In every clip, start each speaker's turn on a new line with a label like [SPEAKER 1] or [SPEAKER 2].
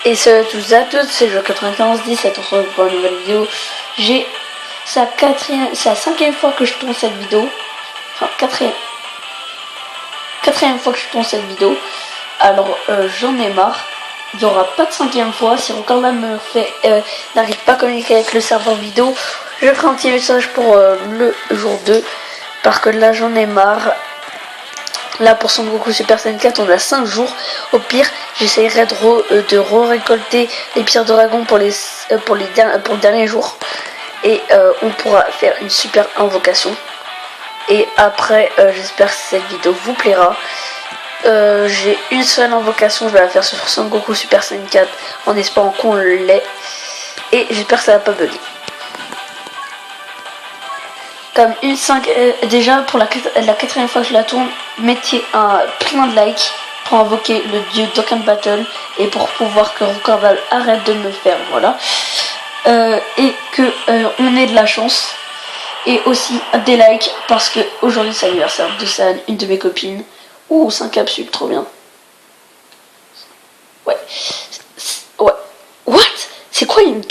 [SPEAKER 1] Et salut à tous et à toutes, c'est Joe9510, on se retrouve pour une nouvelle vidéo. C'est la cinquième fois que je tourne cette vidéo. Enfin, quatrième fois que je tourne cette vidéo. Alors, j'en ai marre. Il n'y aura pas de cinquième fois. Si Rock'n'Roll me fait n'arrive pas à communiquer avec le serveur vidéo, je ferai un petit message pour le jour 2. Parce que là, j'en ai marre. Là, pour Son Goku Super Saiyan 4, on a 5 jours. Au pire, j'essayerai de récolter les pierres de dragon pour le dernier jour. Et on pourra faire une super invocation. Et après, j'espère que cette vidéo vous plaira. J'ai une seule invocation, je vais la faire sur Son Goku Super Saiyan 4 en espérant qu'on l'ait. Et j'espère que ça va pas bugger. Comme déjà pour la quatrième fois que je la tourne, mettez plein de likes pour invoquer le dieu Dokkan Battle et pour pouvoir que Rock'n'Roll arrête de me faire, voilà. Et que on ait de la chance. Et aussi des likes parce que aujourd'hui c'est l'anniversaire de San, une de mes copines. Ouh, 5 capsules, trop bien. Ouais. What? C'est quoi une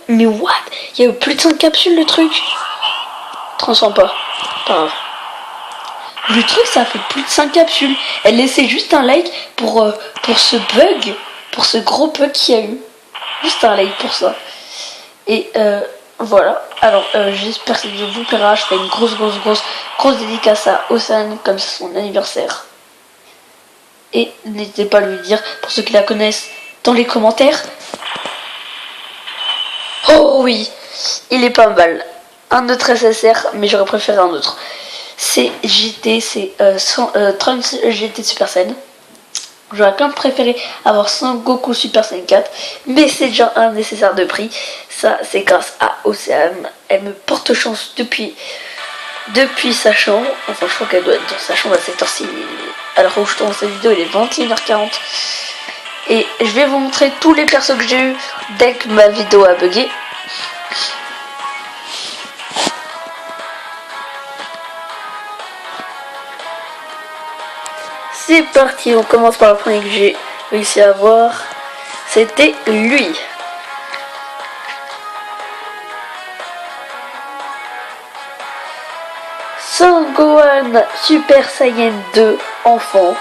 [SPEAKER 1] mais what? Il y a eu plus de 5 capsules le truc. Transforme pas grave. Le truc, ça fait plus de 5 capsules. Elle laissait juste un like pour ce bug, pour ce gros bug qu'il y a eu. Juste un like pour ça. Et voilà. Alors j'espère que cette vidéo vous plaira. Je fais une grosse dédicace à Océane comme c'est son anniversaire. Et n'hésitez pas à lui dire, pour ceux qui la connaissent, dans les commentaires. Oh oui, il est pas mal. Un autre SSR, mais j'aurais préféré un autre. C'est GT, c'est Trunks GT Super Saiyan. J'aurais quand même préféré avoir Son Goku Super Saiyan 4, mais c'est déjà un nécessaire de prix. Ça, c'est grâce à Océane. Elle me porte chance depuis sa chambre. Enfin, je crois qu'elle doit être dans sa chambre à cette heure-ci. Alors où je tourne cette vidéo, il est 21h40. Et je vais vous montrer tous les persos que j'ai eu dès que ma vidéo a bugué. C'est parti, on commence par le premier que j'ai réussi à avoir. C'était lui. Son Gohan Super Saiyan 2 enfant.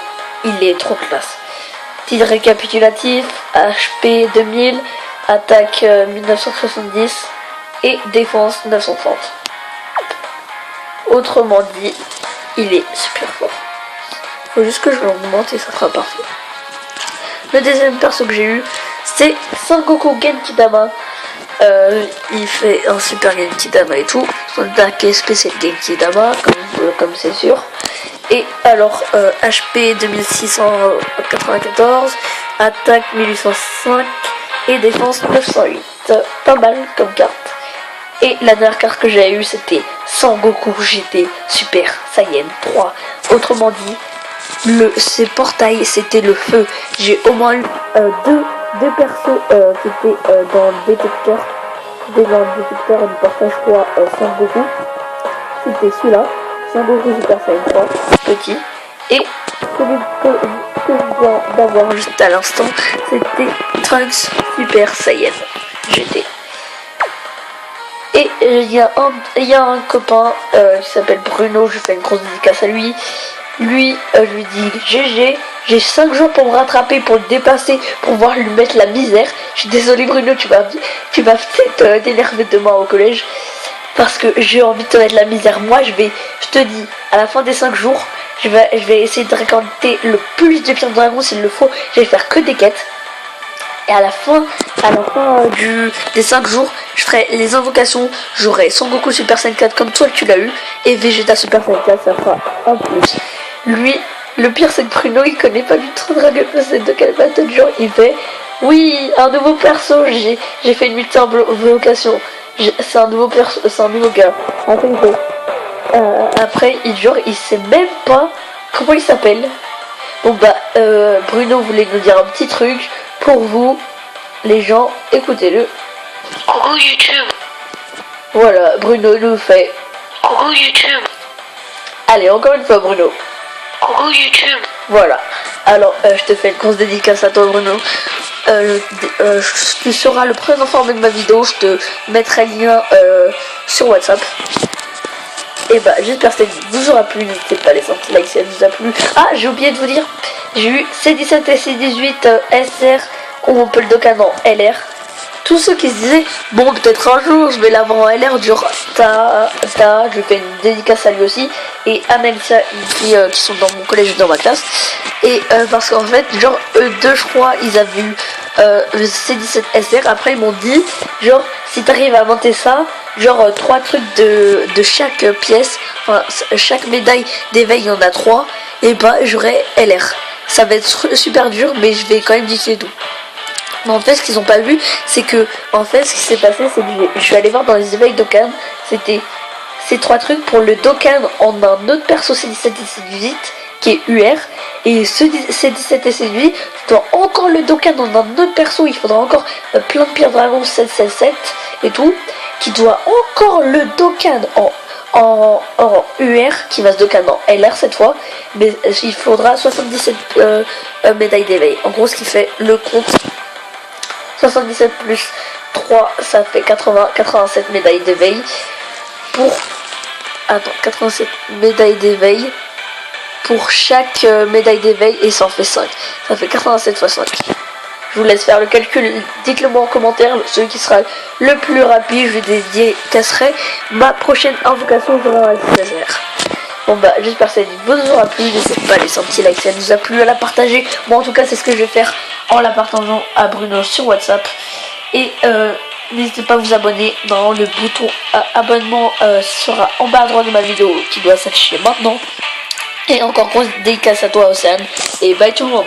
[SPEAKER 1] Il est trop classe. Petit récapitulatif, HP 2000, attaque 1970 et défense 930. Autrement dit, il est super fort. Faut juste que je l'augmente et ça sera parfait. Le deuxième perso que j'ai eu, c'est Son Goku Genkidama. Il fait un super Genkidama et tout. Son attaque est spécial Genkidama, comme c'est sûr. Et alors, HP 2694, attaque 1805 et défense 908. Pas mal comme carte. Et la dernière carte que j'ai eue, c'était Son Goku GT Super Saiyan 3. Autrement dit, ces portails, c'était le feu. J'ai au moins eu deux persos qui étaient dans le détecteur. Du portail, je crois, Son Goku. C'était celui-là, Son Goku Super Saiyan 3, petit. Et celui que je viens d'avoir juste à l'instant, c'était Trunks Super Saiyan GT. Et il y a un copain qui s'appelle Bruno, je fais une grosse dédicace à lui. Lui, je lui dis GG, j'ai 5 jours pour me rattraper, pour le dépasser, pour pouvoir lui mettre la misère. Je suis désolé Bruno, tu vas peut-être t'énerver demain au collège. Parce que j'ai envie de te mettre la misère. Moi, je te dis, à la fin des 5 jours, je vais essayer de récolter le plus de pierres de dragon s'il le faut. Je vais faire que des quêtes. Et à la fin des 5 jours, je ferai les invocations. J'aurai Son Goku Super Saiyan 4 comme toi tu l'as eu. Et Vegeta Super Saiyan 4, ça fera un plus. Lui, le pire c'est que Bruno, il connaît pas du tout Dragon Ball Z de quel bateau genre il fait. Oui, un nouveau perso, j'ai fait une multi-invocation. C'est un nouveau perso, c'est un nouveau gars. Après, il sait même pas comment il s'appelle. Bon bah, Bruno voulait nous dire un petit truc. Pour vous, les gens, écoutez-le.
[SPEAKER 2] Coucou YouTube.
[SPEAKER 1] Voilà, Bruno nous fait.
[SPEAKER 2] Coucou YouTube.
[SPEAKER 1] Allez, encore une fois Bruno.
[SPEAKER 2] Coucou YouTube.
[SPEAKER 1] Voilà. Alors, je te fais une grosse dédicace à toi Bruno. tu seras le premier informé de ma vidéo. Je te mettrai le lien sur WhatsApp. Et bah j'espère que cette vidéo vous aura plu. N'hésitez pas à laisser un petit like si elle vous a plu. Ah, j'ai oublié de vous dire, j'ai eu C17 et C18 SR où on peut le docker en LR. Tous ceux qui se disaient bon, peut-être un jour je vais l'avoir en LR, genre je fais une dédicace à lui aussi, et Amelcia, une fille qui sont dans mon collège, dans ma classe. Et parce qu'en fait, genre eux deux, je crois, ils avaient eu le C17 SR. Après ils m'ont dit genre si t'arrives à monter ça, genre 3 trucs de chaque pièce, enfin chaque médaille d'éveil il y en a 3, et bah j'aurai LR. Ça va être super dur, mais je vais quand même diffuser tout. Mais en fait, ce qu'ils n'ont pas vu, c'est que, en fait, ce qui s'est passé, c'est que je suis allé voir dans les éveils Dokkan, c'était ces 3 trucs pour le Dokkan en un autre perso C17 et C18, qui est UR, et ce C17 et C18, tu dois encore le Dokkan en un autre perso, il faudra encore plein de pierres dragon 777 et tout, qui doit encore le Dokkan en UR, qui va se Dokkan en LR cette fois, mais il faudra 77 médailles d'éveil. En gros, ce qui fait le compte 77 plus 3, ça fait 87 médailles d'éveil pour... Attends, 87 médailles d'éveil pour chaque médaille d'éveil, et ça en fait 5. Ça fait 87 fois 5. Je vous laisse faire le calcul, dites-le moi en commentaire, celui qui sera le plus rapide, je dédicacerai ma prochaine invocation durant la laser. Bon bah j'espère que cette vidéo vous aura plu, n'hésitez pas à laisser un petit like si elle vous a plu, à la partager. Moi en tout cas c'est ce que je vais faire en la partageant à Bruno sur WhatsApp. Et n'hésitez pas à vous abonner, dans le bouton abonnement sera en bas à droite de ma vidéo qui doit s'afficher maintenant. Et encore grosse dédicace à toi Océane, et bye tout le monde.